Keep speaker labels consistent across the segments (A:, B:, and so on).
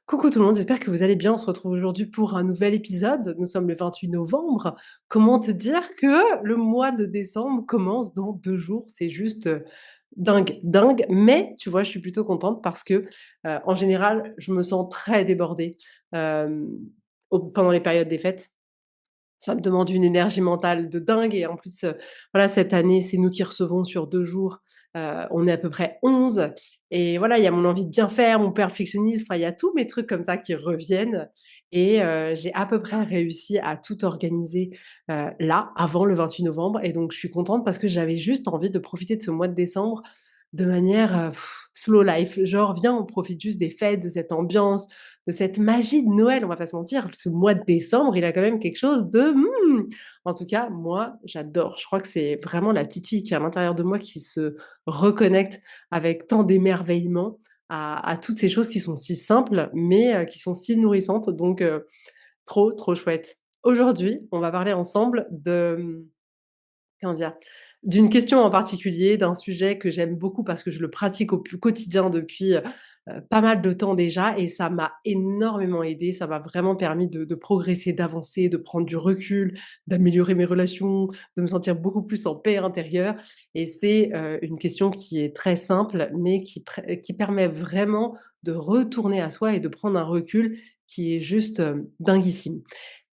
A: Coucou tout le monde, j'espère que vous allez bien. On se retrouve aujourd'hui pour un nouvel épisode. Nous sommes le 28 novembre. Comment te dire que le mois de décembre commence dans 2 jours? C'est juste, dingue, dingue. Mais tu vois, je suis plutôt contente parce que, en général, je me sens très débordée, hem, pendant les périodes des fêtes. Ça me demande une énergie mentale de dingue et en plus, voilà, cette année, c'est nous qui recevons sur 2 jours. On est à peu près 11 et voilà, il y a mon envie de bien faire, mon perfectionnisme, enfin, il y a tous mes trucs comme ça qui reviennent et j'ai à peu près réussi à tout organiser, là, avant le 28 novembre et donc je suis contente parce que j'avais juste envie de profiter de ce mois de décembre de manière, slow life. Genre, viens, on profite juste des fêtes, de cette ambiance, de cette magie de Noël, on va pas se mentir. Ce mois de décembre, il a quand même quelque chose de, en tout cas, moi, j'adore. Je crois que c'est vraiment la petite fille qui est à l'intérieur de moi qui se reconnecte avec tant d'émerveillement à toutes ces choses qui sont si simples, mais qui sont si nourrissantes. Donc trop, trop chouette. Aujourd'hui, on va parler ensemble de, comment dire? D'une question en particulier, d'un sujet que j'aime beaucoup parce que je le pratique au plus quotidien depuis, pas mal de temps déjà et ça m'a énormément aidée. Ça m'a vraiment permis de progresser, d'avancer, de prendre du recul, d'améliorer mes relations, de me sentir beaucoup plus en paix intérieure et c'est, une question qui est très simple, mais qui permet vraiment de retourner à soi et de prendre un recul qui est juste, dinguissime.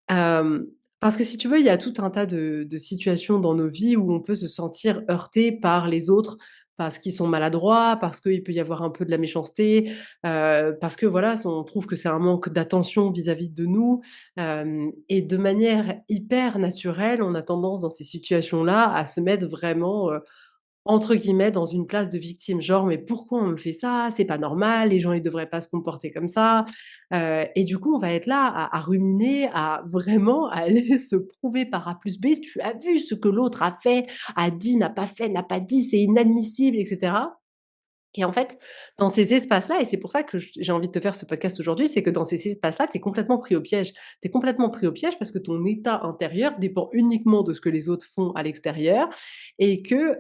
A: Hem, Parce que si tu veux, il y a tout un tas de situations dans nos vies où on peut se sentir heurté par les autres, parce qu'ils sont maladroits, parce qu'il peut y avoir un peu de la méchanceté, parce que voilà, on trouve que c'est un manque d'attention vis-à-vis de nous, et de manière hyper naturelle, on a tendance dans ces situations-là à se mettre vraiment, entre guillemets, dans une place de victime, genre: «Mais pourquoi on me fait ça? C'est pas normal, les gens ils devraient pas se comporter comme ça». Et du coup, on va être là à ruminer, à vraiment aller se prouver par A plus B: «Tu as vu ce que l'autre a dit, n'a pas fait, n'a pas dit, c'est inadmissible» et cetera. Et en fait, dans ces espaces-là et c'est pour ça que j'ai envie de te faire ce podcast aujourd'hui, c'est que dans ces espaces-là, tu es complètement pris au piège. Tu es complètement pris au piège parce que ton état intérieur dépend uniquement de ce que les autres font à l'extérieur et que,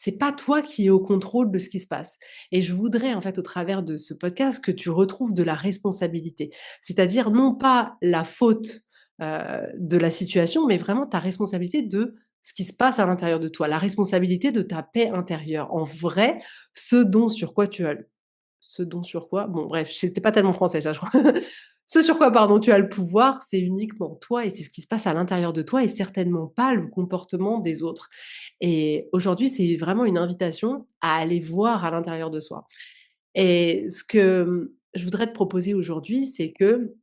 A: c'est pas toi qui es au contrôle de ce qui se passe. Et je voudrais en fait, au travers de ce podcast, que tu retrouves de la responsabilité. C'est-à-dire non pas la faute, de la situation, mais vraiment ta responsabilité de ce qui se passe à l'intérieur de toi, la responsabilité de ta paix intérieure. En vrai, ce dont sur quoi tu as le ce dont sur quoi bon bref, c'était pas tellement français ça je crois. Ce sur quoi pardon tu as le pouvoir, c'est uniquement toi et c'est ce qui se passe à l'intérieur de toi et certainement pas le comportement des autres. Et aujourd'hui, c'est vraiment une invitation à aller voir à l'intérieur de soi. Et ce que, je voudrais te proposer aujourd'hui, c'est que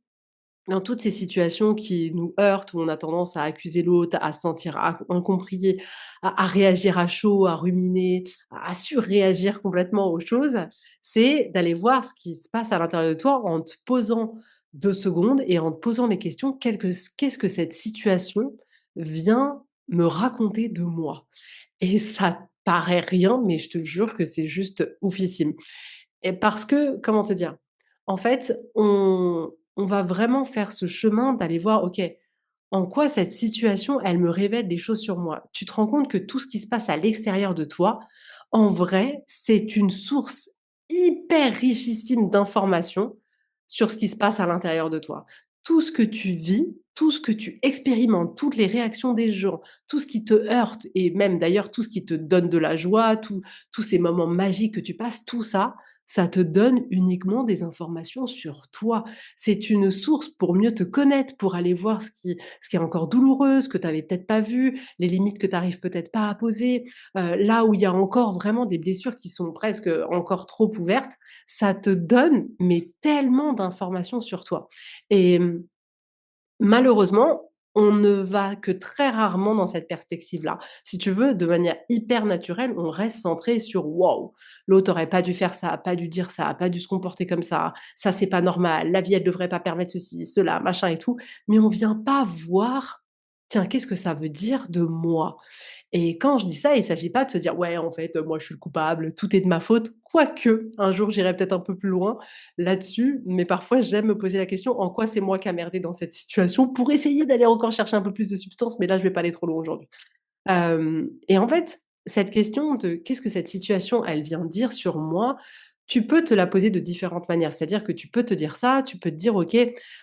A: dans toutes ces situations qui nous heurtent, où on a tendance à accuser l'autre, à se sentir incompris, à réagir à chaud, à ruminer, à surréagir complètement aux choses, c'est d'aller voir ce qui se passe à l'intérieur de toi en te posant 2 secondes et en te posant les questions: Qu'est-ce que cette situation vient me raconter de moi?» Et ça paraît rien, mais je te jure que c'est juste oufissime. Et parce que, comment te dire? En fait, on va vraiment faire ce chemin d'aller voir: «OK, en quoi cette situation, elle me révèle des choses sur moi?» Tu te rends compte que tout ce qui se passe à l'extérieur de toi, en vrai, c'est une source hyper richissime d'informations sur ce qui se passe à l'intérieur de toi. Tout ce que tu vis, tout ce que tu expérimentes, toutes les réactions des gens, tout ce qui te heurte et même d'ailleurs tout ce qui te donne de la joie, tous ces moments magiques que tu passes, tout ça, ça te donne uniquement des informations sur toi. C'est une source pour mieux te connaître, pour aller voir ce qui est encore douloureux, ce que tu avais peut-être pas vu, les limites que tu arrives peut-être pas à poser, là où il y a encore vraiment des blessures qui sont presque, encore trop ouvertes. Ça te donne, mais tellement d'informations sur toi et malheureusement, on ne va que très rarement dans cette perspective-là. Si tu veux, de manière hyper naturelle, on reste centré sur: «Waouh, l'autre aurait pas dû faire ça, a pas dû dire ça, a pas dû se comporter comme ça c'est pas normal, la vie elle devrait pas permettre ceci, cela, machin et tout». Mais on vient pas voir: «Tiens, qu'est-ce que ça veut dire de moi?» Et quand je dis ça, il s'agit pas de se dire: «Ouais, en fait, moi, je suis le coupable, tout est de ma faute». Quoique, un jour, j'irai peut-être un peu plus loin là-dessus, mais parfois, j'aime me poser la question: «En quoi c'est moi qui a merdé dans cette situation?» pour essayer d'aller encore chercher un peu plus de substance, mais là, je vais pas aller trop loin aujourd'hui. Et en fait, cette question de: «Qu'est-ce que cette situation, elle vient dire sur moi?» Tu peux te la poser de différentes manières. C'est-à-dire que tu peux te dire ça, tu peux te dire: «OK,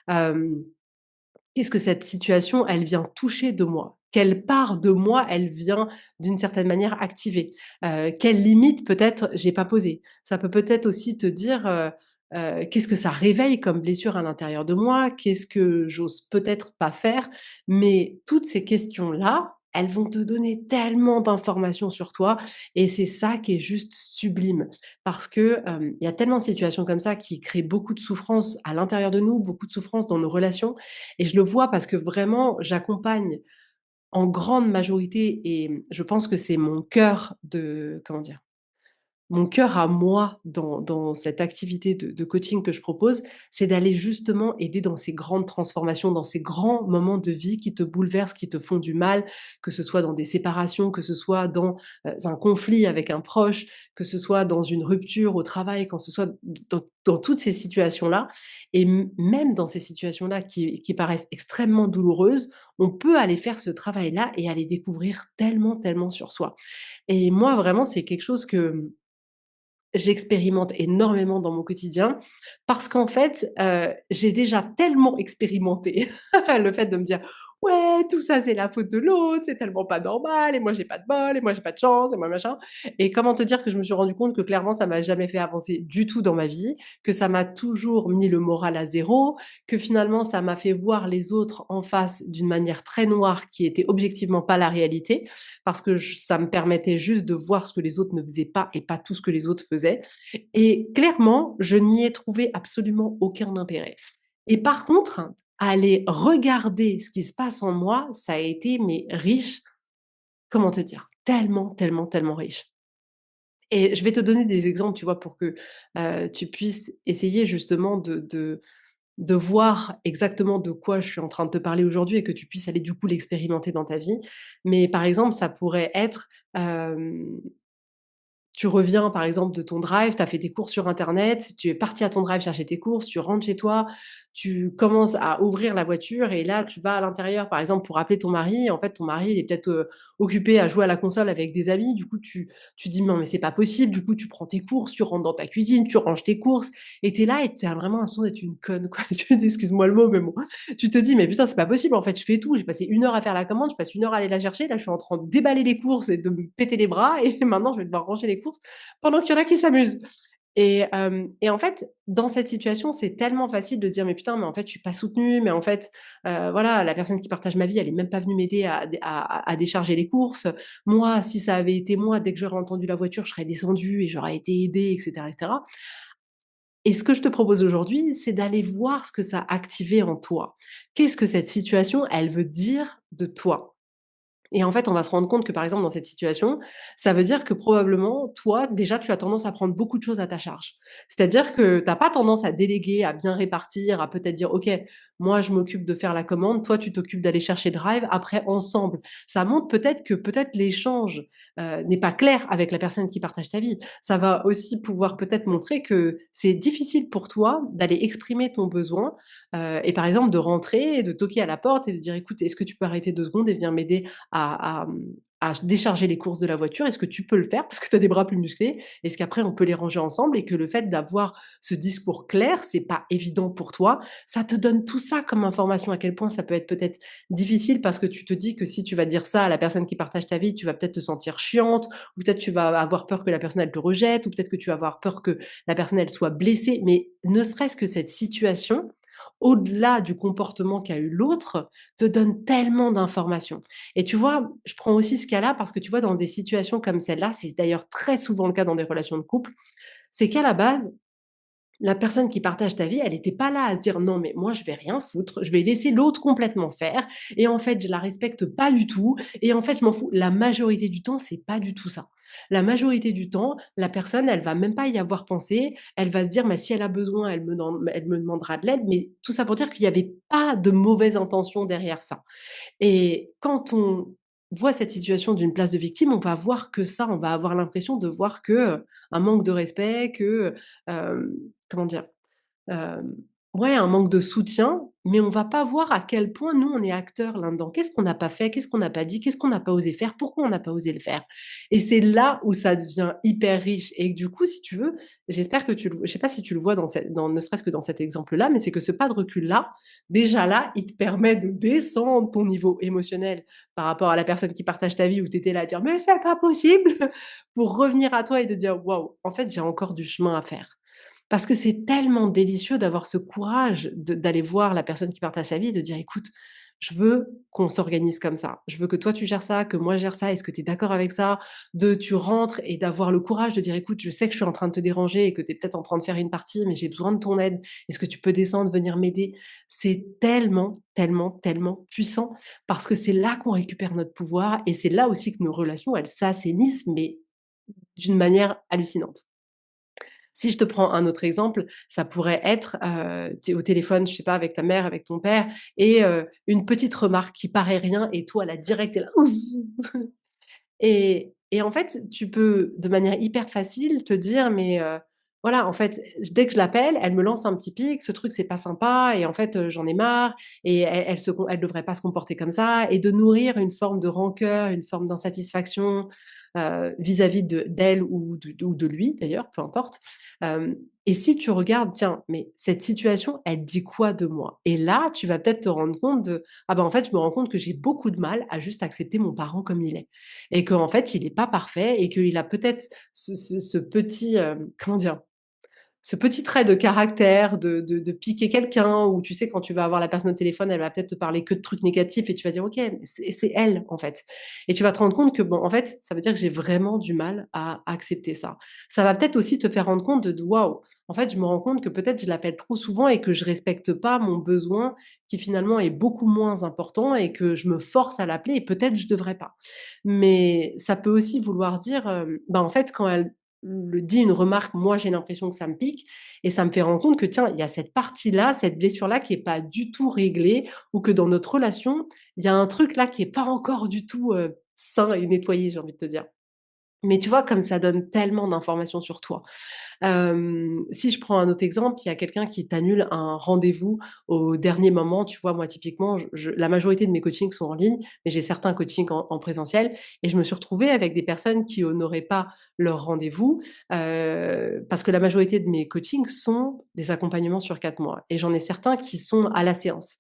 A: hem, qu'est-ce que cette situation, elle vient toucher de moi? Quelle part de moi elle vient d'une certaine manière activer? Quelle limite peut-être j'ai pas posée?» Ça peut peut-être aussi te dire, «Qu'est-ce que ça réveille comme blessure à l'intérieur de moi? Qu'est-ce que j'ose peut-être pas faire?» Mais toutes ces questions-là, elles vont te donner tellement d'informations sur toi et c'est ça qui est juste sublime. Parce que, il y a tellement de situations comme ça qui créent beaucoup de souffrance à l'intérieur de nous, beaucoup de souffrance dans nos relations et je le vois parce que vraiment j'accompagne en grande majorité et je pense que c'est mon cœur de comment dire? Mon cœur à moi dans cette activité de coaching que je propose, c'est d'aller justement aider dans ces grandes transformations, dans ces grands moments de vie qui te bouleversent, qui te font du mal, que ce soit dans des séparations, que ce soit dans, un conflit avec un proche, que ce soit dans une rupture au travail, quand ce soit dans toutes ces situations-là et même dans ces situations-là qui paraissent extrêmement douloureuses, on peut aller faire ce travail-là et aller découvrir tellement, tellement sur soi et moi vraiment c'est quelque chose que j'expérimente énormément dans mon quotidien parce qu'en fait, j'ai déjà tellement expérimenté le fait de me dire: «Ouais, tout ça, c'est la faute de l'autre, c'est tellement pas normal et moi j'ai pas de bol et moi j'ai pas de chance et moi machin» et comment te dire que je me suis rendu compte que clairement ça m'a jamais fait avancer du tout dans ma vie, que ça m'a toujours mis le moral à zéro, que finalement ça m'a fait voir les autres en face d'une manière très noire qui était objectivement pas la réalité parce que ça me permettait juste de voir ce que les autres ne faisaient pas et pas tout ce que les autres faisaient. Et clairement, je n'y ai trouvé absolument aucun intérêt. Et par contre, aller regarder ce qui se passe en moi, ça a été mais riche, comment te dire? Tellement, tellement, tellement riche. Et je vais te donner des exemples, tu vois, pour que tu puisses essayer justement de voir exactement de quoi je suis en train de te parler aujourd'hui et que tu puisses aller du coup l'expérimenter dans ta vie. Mais par exemple, ça pourrait être, tu reviens par exemple de ton drive, tu as fait tes courses sur internet, tu es parti à ton drive chercher tes courses, tu rentres chez toi, tu commences à ouvrir la voiture et là tu vas à l'intérieur par exemple pour appeler ton mari. En fait, ton mari il est peut-être, occupé à jouer à la console avec des amis. Du coup, tu dis: «Non mais c'est pas possible». Du coup, tu prends tes courses, tu rentres dans ta cuisine, tu ranges tes courses et tu es là et tu as vraiment l'impression d'être une conne quoi. Tu excuse-moi le mot, mais bon. Tu te dis: «Mais putain, c'est pas possible en fait, je fais tout, j'ai passé 1 heure à faire la commande, je passe 1 heure à aller la chercher, là je suis en train de déballer les courses et de me péter les bras et maintenant je vais devoir ranger les courses pendant qu'il y en a qui s'amusent». Et en fait, dans cette situation, c'est tellement facile de se dire: «Mais putain, mais en fait, je suis pas soutenue, mais en fait, voilà, la personne qui partage ma vie, elle est même pas venue m'aider à décharger les courses. Moi, si ça avait été moi, dès que j'aurais entendu la voiture, je serais descendue et j'aurais été aidée» et cetera et cetera. Et ce que je te propose aujourd'hui, c'est d'aller voir ce que ça a activé en toi. Qu'est-ce que cette situation, elle veut dire de toi? Et en fait, on va se rendre compte que, par exemple, dans cette situation, ça veut dire que probablement, toi, déjà, tu as tendance à prendre beaucoup de choses à ta charge. C'est-à-dire que tu as pas tendance à déléguer, à bien répartir, à peut-être dire: «OK, moi, je m'occupe de faire la commande, toi, tu t'occupes d'aller chercher le drive, après ensemble». Ça montre peut-être que peut-être l'échange, n'est pas clair avec la personne qui partage ta vie. Ça va aussi pouvoir peut-être montrer que c'est difficile pour toi d'aller exprimer ton besoin, et par exemple de rentrer et de toquer à la porte et de dire: «Écoute, est-ce que tu peux arrêter 2 secondes et venir m'aider à décharger les courses de la voiture. Est-ce que tu peux le faire? Parce que tu as des bras plus musclés. Est-ce qu'après on peut les ranger ensemble?» Et que le fait d'avoir ce discours clair, c'est pas évident pour toi. Ça te donne tout ça comme information, à quel point ça peut être peut-être difficile parce que tu te dis que si tu vas dire ça à la personne qui partage ta vie, tu vas peut-être te sentir chiante ou peut-être tu vas avoir peur que la personne elle te rejette ou peut-être que tu vas avoir peur que la personne elle soit blessée. Mais ne serait-ce que cette situation, au-delà du comportement qu'a eu l'autre, te donne tellement d'informations. Et tu vois, je prends aussi ce cas-là parce que tu vois, dans des situations comme celle-là, c'est d'ailleurs très souvent le cas dans des relations de couple, c'est qu'à la base, la personne qui partage ta vie, elle était pas là à se dire: «Non, mais moi, je vais rien foutre, je vais laisser l'autre complètement faire et en fait, je la respecte pas du tout et en fait, je m'en fous». La majorité du temps, c'est pas du tout ça. La majorité du temps, la personne, elle va même pas y avoir pensé. Elle va se dire: «Bah, si elle a besoin, elle me demandera de l'aide», mais tout ça pour dire qu'il y avait pas de mauvaise intention derrière ça. Et quand on voit cette situation d'une place de victime, on va voir que ça, on va avoir l'impression de voir que, un manque de respect, que, comment dire? Hem, ouais, un manque de soutien mais on va pas voir à quel point nous, on est acteurs là-dedans. Qu'est-ce qu'on n'a pas fait? Qu'est-ce qu'on n'a pas dit? Qu'est-ce qu'on n'a pas osé faire? Pourquoi on n'a pas osé le faire? Et c'est là où ça devient hyper riche et du coup, si tu veux, j'espère que tu le je sais pas si tu le vois dans ne serait-ce que dans cet exemple-là, mais c'est que ce pas de recul-là, déjà là, il te permet de descendre ton niveau émotionnel par rapport à la personne qui partage ta vie où tu étais là à dire: «Mais c'est pas possible!» pour revenir à toi et de dire: «Waouh, en fait, j'ai encore du chemin à faire». Parce que c'est tellement délicieux d'avoir ce courage d'aller voir la personne qui partage sa vie et de dire: «Écoute, je veux qu'on s'organise comme ça. Je veux que toi tu gères ça, que moi je gère ça. Est-ce que tu es d'accord avec ça?» Tu rentres et d'avoir le courage de dire: «Écoute, je sais que je suis en train de te déranger et que tu es peut-être en train de faire une partie, mais j'ai besoin de ton aide. Est-ce que tu peux descendre, venir m'aider?» C'est tellement, tellement, tellement puissant parce que c'est là qu'on récupère notre pouvoir et c'est là aussi que nos relations, elles s'assainissent, mais d'une manière hallucinante. Si je te prends un autre exemple, ça pourrait être, tu es au téléphone, je sais pas, avec ta mère, avec ton père et une petite remarque qui paraît rien et toi là direct tu es là et en fait, tu peux de manière hyper facile te dire: «Mais voilà, en fait, dès que je l'appelle, elle me lance un petit pic, ce truc c'est pas sympa et en fait, j'en ai marre et elle devrait pas se comporter comme ça» et de nourrir une forme de rancœur, une forme d'insatisfaction, vis-à-vis d'elle ou de lui d'ailleurs, peu importe. Hem Et si tu regardes, tiens, mais cette situation, elle dit quoi de moi? Et là, tu vas peut-être te rendre compte de: «Ah bah, en fait, je me rends compte que j'ai beaucoup de mal à juste accepter mon parent comme il est» et qu'en fait, il est pas parfait et qu'il a peut-être ce petit, comment dire? Ce petit trait de caractère de piquer quelqu'un ou tu sais quand tu vas avoir la personne au téléphone, elle va peut-être te parler que de trucs négatifs et tu vas dire: «OK, mais c'est elle, en fait» et tu vas te rendre compte que bon, en fait, ça veut dire que j'ai vraiment du mal à accepter ça. Ça va peut-être aussi te faire rendre compte de waouh, en fait, je me rends compte que peut-être je l'appelle trop souvent et que je respecte pas mon besoin qui finalement est beaucoup moins important et que je me force à l'appeler et peut-être je devrais pas. Mais ça peut aussi vouloir dire, bah, en fait, quand elle le dit une remarque, moi j'ai l'impression que ça me pique et ça me fait rendre compte que tiens, il y a cette partie-là, cette blessure-là qui est pas du tout réglée ou que dans notre relation, il y a un truc là qui est pas encore du tout, sain et nettoyé, j'ai envie de te dire. Mais tu vois, comme ça donne tellement d'informations sur toi. Si je prends un autre exemple, il y a quelqu'un qui t'annule un rendez-vous au dernier moment. Tu vois, moi, typiquement, la majorité de mes coachings sont en ligne, mais j'ai certains coachings en présentiel et je me suis retrouvée avec des personnes qui honoraient pas leur rendez-vous, parce que la majorité de mes coachings sont des accompagnements sur 4 mois et j'en ai certains qui sont à la séance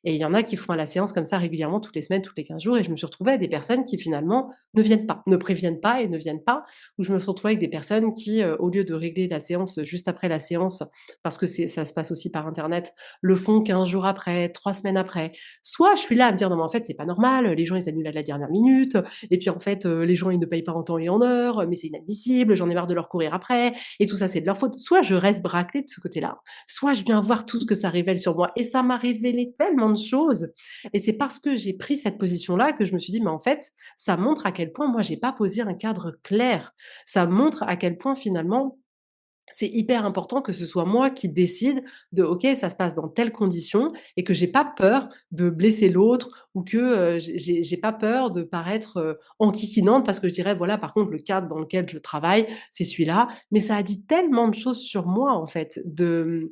A: et il y en a qui font à la séance comme ça régulièrement toutes les semaines, toutes les 15 jours et je me suis retrouvée avec des personnes qui finalement ne viennent pas, ne préviennent pas et ne viennent pas où je me suis retrouvée avec des personnes qui, au lieu de régler la séance juste après la séance, parce que ça se passe aussi par internet, le font 15 jours après, 3 semaines après. Soit je suis là à me dire: «Non mais en fait c'est pas normal, les gens ils annulent à la dernière minute et puis en fait, les gens ils ne payent pas en temps et en heure, mais c'est inadmissible, j'en ai marre de leur courir après et tout ça c'est de leur faute». Soit je reste braclée de ce côté-là, soit je viens voir tout ce que ça révèle sur moi et ça m'a révélé tellement de choses et c'est parce que j'ai pris cette position-là que je me suis dit: «Mais en fait, ça montre à quel point moi j'ai pas posé un cadre clair». Ça montre à quel point finalement, c'est hyper important que ce soit moi qui décide de: «OK, ça se passe dans telles conditions» et que j'ai pas peur de blesser l'autre ou que, j'ai pas peur de paraître, enquiquinante parce que je dirais: «Voilà, par contre, le cadre dans lequel je travaille, c'est celui-là». Mais ça a dit tellement de choses sur moi, en fait, de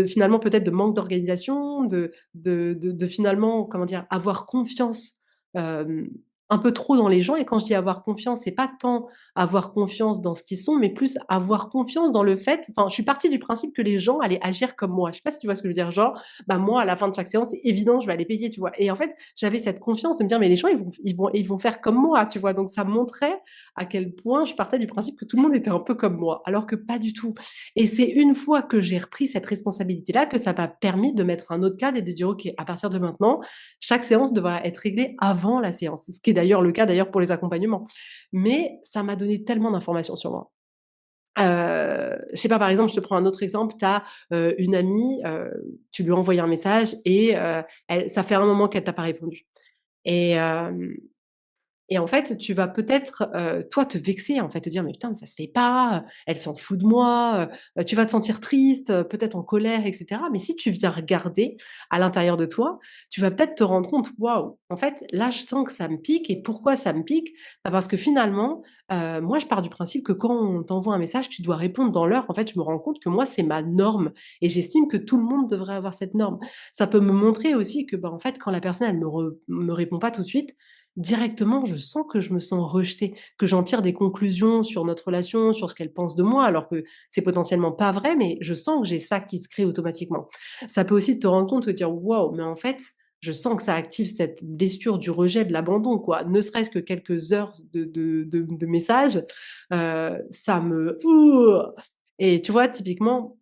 A: finalement peut-être de manque d'organisation, de finalement, comment dire? Avoir confiance, hem, un peu trop dans les gens et quand je dis avoir confiance, c'est pas tant avoir confiance dans ce qu'ils sont, mais plus avoir confiance dans le fait enfin, je suis partie du principe que les gens allaient agir comme moi. Je sais pas si tu vois ce que je veux dire? Genre, bah, moi, à la fin de chaque séance, c'est évident, je vais aller payer, tu vois? Et en fait, j'avais cette confiance de me dire: «Mais les gens, ils vont faire comme moi», tu vois? Donc ça montrait à quel point je partais du principe que tout le monde était un peu comme moi, alors que pas du tout. Et c'est une fois que j'ai repris cette responsabilité-là que ça m'a permis de mettre un autre cadre et de dire: «OK, à partir de maintenant, chaque séance devra être réglée avant la séance». Ce qui est d'ailleurs le cas d'ailleurs pour les accompagnements. Mais ça m'a donné tellement d'informations sur moi. Je sais pas, par exemple, je te prends un autre exemple, tu as, une amie, tu lui as envoyé un message et elle ça fait un moment qu'elle t'a pas répondu et hem et en fait, tu vas peut-être, toi, te vexer, en fait, te dire: «Mais putain, mais ça se fait pas, elle s'en fout de moi», tu vas te sentir triste, peut-être en colère et cetera. Mais si tu viens regarder à l'intérieur de toi, tu vas peut-être te rendre compte: «Waouh, en fait, là, je sens que ça me pique» et pourquoi ça me pique? Bah, parce que finalement, moi, je pars du principe que quand on t'envoie un message, tu dois répondre dans l'heure. En fait, je me rends compte que moi, c'est ma norme et j'estime que tout le monde devrait avoir cette norme. Ça peut me montrer aussi que, bah, en fait, quand la personne, elle me répond pas tout de suite, directement, je sens que je me sens rejetée, que j'en tire des conclusions sur notre relation, sur ce qu'elle pense de moi, alors que c'est potentiellement pas vrai, mais je sens que j'ai ça qui se crée automatiquement. Ça peut aussi te rendre compte, te dire: «Waouh, mais en fait, je sens que ça active cette blessure du rejet, de l'abandon, quoi». Ne serait-ce que quelques heures de messages, ça me ouh et tu vois, typiquement,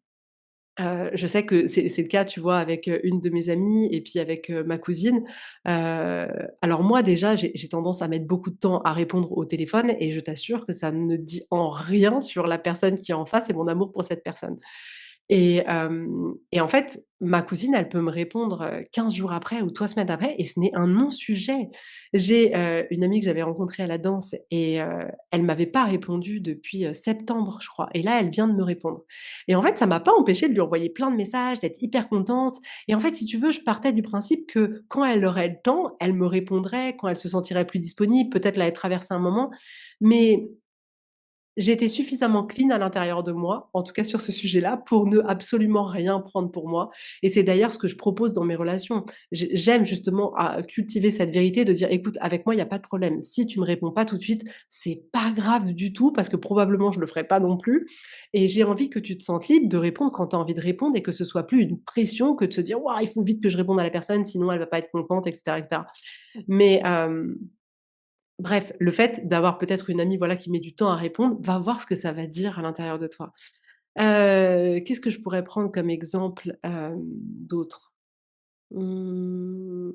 A: je sais que c'est le cas, tu vois, avec, une de mes amies et puis avec, ma cousine. Alors moi déjà, j'ai tendance à mettre beaucoup de temps à répondre au téléphone et je t'assure que ça ne dit en rien sur la personne qui est en face et mon amour pour cette personne. Et en fait, ma cousine, elle peut me répondre, 15 jours après ou 3 semaines après et ce n'est un non-sujet. J'ai, une amie que j'avais rencontrée à la danse et elle m'avait pas répondu depuis, septembre, je crois et là, elle vient de me répondre et en fait, ça m'a pas empêché de lui envoyer plein de messages, d'être hyper contente et en fait, si tu veux, je partais du principe que quand elle aurait le temps, elle me répondrait, quand elle se sentirait plus disponible, peut-être là, elle traversait un moment, mais j'étais suffisamment clean à l'intérieur de moi, en tout cas sur ce sujet-là, pour ne absolument rien prendre pour moi et c'est d'ailleurs ce que je propose dans mes relations. J'aime justement à cultiver cette vérité de dire: «Écoute, avec moi, il y a pas de problème. Si tu me réponds pas tout de suite, c'est pas grave du tout parce que probablement je le ferai pas non plus et j'ai envie que tu te sentes libre de répondre quand tu as envie de répondre et que ce soit plus une pression que de se dire: «Waouh, il faut vite que je réponde à la personne, sinon elle va pas être contente» et cetera. Mais bref, le fait d'avoir peut-être une amie, voilà, qui met du temps à répondre, va voir ce que ça va dire à l'intérieur de toi. Qu'est-ce que je pourrais prendre comme exemple, d'autre? Mmh,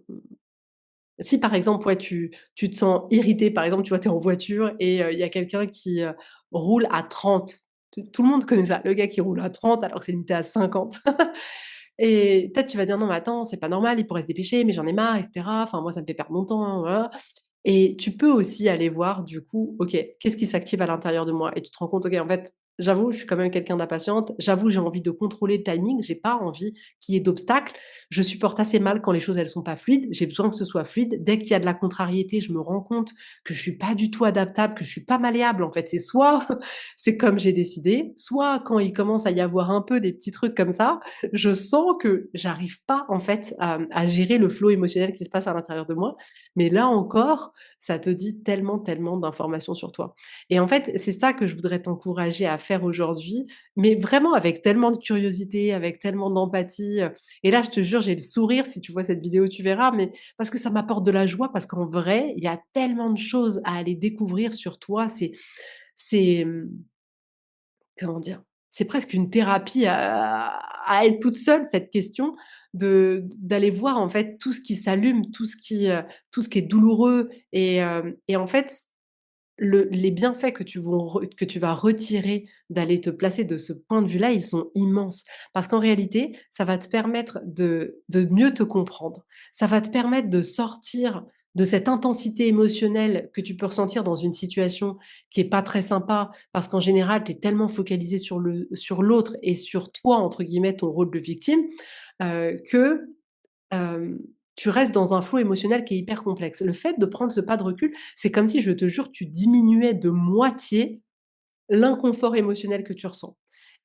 A: si par exemple, ouais, tu te sens irrité, par exemple, tu vois, tu es en voiture et il y a quelqu'un qui, roule à 30. Tout le monde connaît ça, le gars qui roule à 30 alors que c'est limité à 50 et peut-être tu vas dire: «Non mais attends, c'est pas normal, il pourrait se dépêcher, mais j'en ai marre et cetera. Enfin moi ça me fait perdre mon temps, voilà». Et tu peux aussi aller voir du coup, OK, qu'est-ce qui s'active à l'intérieur de moi? Et tu te rends compte, OK, en fait, j'avoue, je suis quand même quelqu'un d'impatiente. J'avoue, j'ai envie de contrôler le timing. J'ai pas envie qu'il y ait d'obstacles. Je supporte assez mal quand les choses, elles sont pas fluides. J'ai besoin que ce soit fluide. Dès qu'il y a de la contrariété, je me rends compte que je suis pas du tout adaptable, que je suis pas malléable. En fait, c'est soit c'est comme j'ai décidé, soit quand il commence à y avoir un peu des petits trucs comme ça, je sens que j'arrive pas, en fait, à gérer le flot émotionnel qui se passe à l'intérieur de moi. Mais là encore, ça te dit tellement, tellement d'informations sur toi. Et en fait, c'est ça que je voudrais t'encourager à faire aujourd'hui, mais vraiment avec tellement de curiosité, avec tellement d'empathie, et là, je te jure, j'ai le sourire, si tu vois cette vidéo, tu verras, mais parce que ça m'apporte de la joie, parce qu'en vrai, il y a tellement de choses à aller découvrir sur toi. C'est, comment dire? C'est presque une thérapie à elle toute seule, cette question d'aller voir, en fait, tout ce qui s'allume, tout ce qui est douloureux et en fait, les bienfaits que tu vas retirer d'aller te placer de ce point de vue-là, ils sont immenses. Parce qu'en réalité, ça va te permettre de mieux te comprendre. Ça va te permettre de sortir de cette intensité émotionnelle que tu peux ressentir dans une situation qui est pas très sympa, parce qu'en général, tu es tellement focalisé sur l'autre et sur toi, entre guillemets, ton rôle de victime, que Hem, tu restes dans un flot émotionnel qui est hyper complexe. Le fait de prendre ce pas de recul, c'est comme si, je te jure, tu diminuais de moitié l'inconfort émotionnel que tu ressens.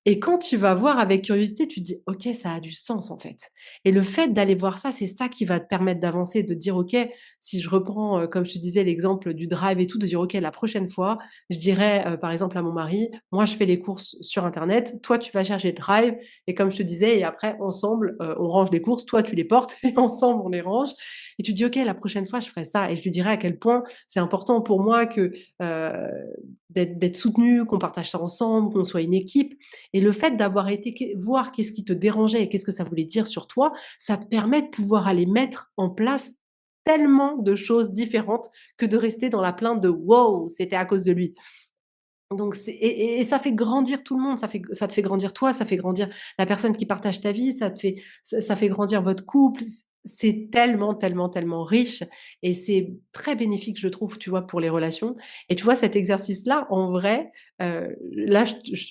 A: Et quand tu vas voir avec curiosité, tu te dis: «OK, ça a du sens, en fait» et le fait d'aller voir ça, c'est ça qui va te permettre d'avancer, de te dire: «OK», si je reprends, comme je te disais l'exemple du drive et tout, de dire: «OK, la prochaine fois, je dirais, par exemple à mon mari: "Moi, je fais les courses sur internet, toi, tu vas chercher le drive" et comme je te disais et après ensemble, on range les courses, toi, tu les portes et ensemble, on les range» et tu te dis: «OK, la prochaine fois, je ferai ça» et je lui dirai à quel point c'est important pour moi que, d'être soutenu, qu'on partage ça ensemble, qu'on soit une équipe et le fait d'avoir été voir qu'est-ce qui te dérangeait et qu'est-ce que ça voulait dire sur toi, ça te permet de pouvoir aller mettre en place tellement de choses différentes que de rester dans la plainte de: «Wow, c'était à cause de lui». Donc c'est et ça fait grandir tout le monde, ça te fait grandir toi, ça fait grandir la personne qui partage ta vie, ça fait grandir votre couple. c'est tellement, tellement, tellement riche et c'est très bénéfique, je trouve, tu vois, pour les relations et tu vois, cet exercice-là, en vrai, là,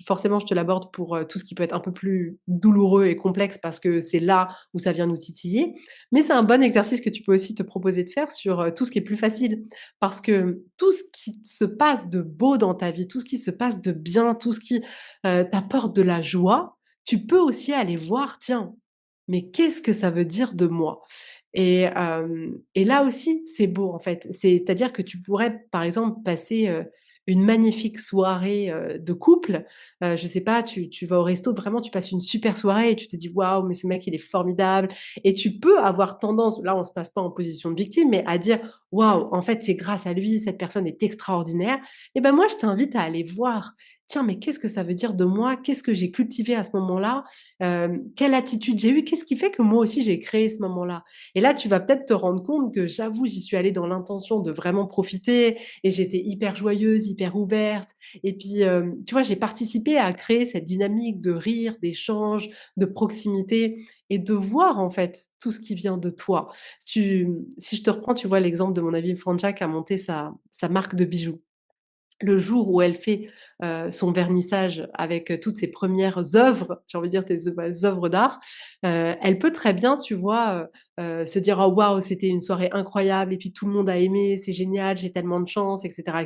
A: forcément, je te l'aborde pour, tout ce qui peut être un peu plus douloureux et complexe parce que c'est là où ça vient nous titiller. Mais c'est un bon exercice que tu peux aussi te proposer de faire sur, tout ce qui est plus facile. Parce que tout ce qui se passe de beau dans ta vie, tout ce qui se passe de bien, tout ce qui, t'apporte de la joie, tu peux aussi aller voir: «Tiens, mais qu'est-ce que ça veut dire de moi?» Et là aussi, c'est beau, en fait. C'est-à-dire que tu pourrais, par exemple, passer, une magnifique soirée, de couple. Je sais pas, tu vas au resto, vraiment, tu passes une super soirée et tu te dis: «Waouh, mais ce mec, il est formidable» et tu peux avoir tendance, là, on se passe pas en position de victime, mais à dire: «Waouh, en fait, c'est grâce à lui, cette personne est extraordinaire» et ben, moi, je t'invite à aller voir: «Tiens, mais qu'est-ce que ça veut dire de moi? Qu'est-ce que j'ai cultivé à ce moment-là? Quelle attitude j'ai eue? Qu'est-ce qui fait que moi aussi j'ai créé ce moment-là?» Et là, tu vas peut-être te rendre compte que j'avoue, j'y suis allée dans l'intention de vraiment profiter et j'étais hyper joyeuse, hyper ouverte et puis, tu vois, j'ai participé à créer cette dynamique de rire, d'échange, de proximité et de voir, en fait, tout ce qui vient de toi. Si je te reprends, tu vois, l'exemple de mon amie Franja qui a monté sa marque de bijoux. Le jour où elle fait, son vernissage avec, toutes ses premières œuvres, j'ai envie de dire tes œuvres d'art, elle peut très bien, tu vois, se dire: «Oh waouh, c'était une soirée incroyable et puis tout le monde a aimé, c'est génial, j'ai tellement de chance» et cetera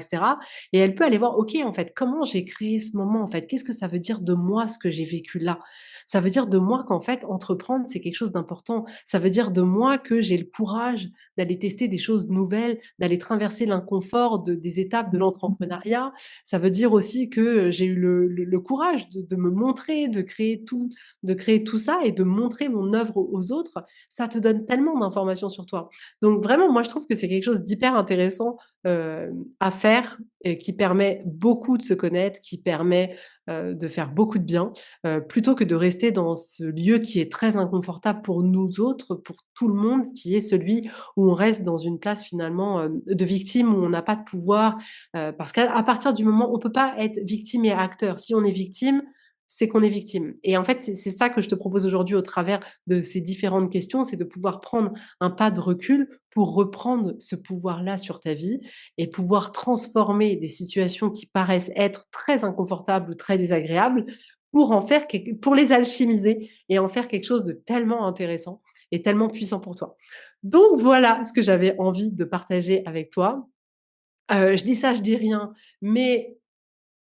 A: et elle peut aller voir: «OK, en fait, comment j'ai créé ce moment, en fait? Qu'est-ce que ça veut dire de moi, ce que j'ai vécu là?» Ça veut dire de moi qu'en fait, entreprendre, c'est quelque chose d'important. Ça veut dire de moi que j'ai le courage d'aller tester des choses nouvelles, d'aller traverser l'inconfort des étapes de l'entrepreneuriat. Ça veut dire aussi que j'ai eu le courage de me montrer, de créer tout ça et de montrer mon œuvre aux autres. Ça te donne tellement d'informations sur toi. Donc vraiment, moi, je trouve que c'est quelque chose d'hyper intéressant, à faire et qui permet beaucoup de se connaître, qui permet, de faire beaucoup de bien, plutôt que de rester dans ce lieu qui est très inconfortable pour nous autres, pour tout le monde, qui est celui où on reste dans une place finalement, de victime, où on n'a pas de pouvoir, parce qu'à partir du moment on peut pas être victime et acteur. Si on est victime, c'est qu'on est victime et en fait, c'est ça que je te propose aujourd'hui au travers de ces différentes questions, c'est de pouvoir prendre un pas de recul pour reprendre ce pouvoir-là sur ta vie et pouvoir transformer des situations qui paraissent être très inconfortables ou très désagréables pour en faire pour les alchimiser et en faire quelque chose de tellement intéressant et tellement puissant pour toi. Donc voilà ce que j'avais envie de partager avec toi. Je dis ça, je dis rien, mais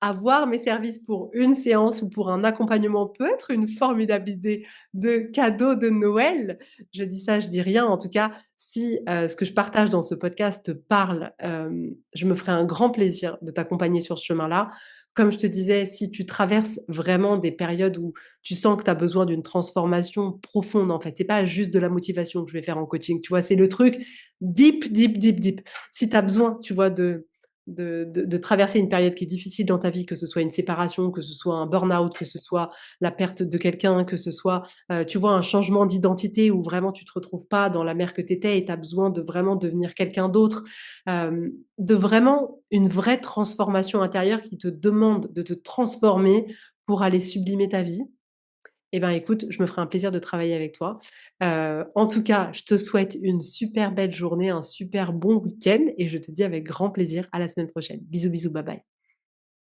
A: avoir mes services pour une séance ou pour un accompagnement peut être une formidable idée de cadeau de Noël. Je dis ça, je dis rien. En tout cas, si, ce que je partage dans ce podcast te parle, je me ferai un grand plaisir de t'accompagner sur ce chemin-là. Comme je te disais, si tu traverses vraiment des périodes où tu sens que tu as besoin d'une transformation profonde, en fait, c'est pas juste de la motivation que je vais faire en coaching, tu vois? C'est le truc deep, deep, deep, deep. Si tu as besoin, tu vois, de traverser une période qui est difficile dans ta vie, que ce soit une séparation, que ce soit un burn-out, que ce soit la perte de quelqu'un, que ce soit, tu vois, un changement d'identité où vraiment tu te retrouves pas dans la mère que tu étais et tu as besoin de vraiment devenir quelqu'un d'autre, de vraiment une vraie transformation intérieure qui te demande de te transformer pour aller sublimer ta vie. Eh ben, écoute, je me ferai un plaisir de travailler avec toi. En tout cas, je te souhaite une super belle journée, un super bon week-end et je te dis avec grand plaisir à la semaine prochaine. Bisous, bisous, bye bye.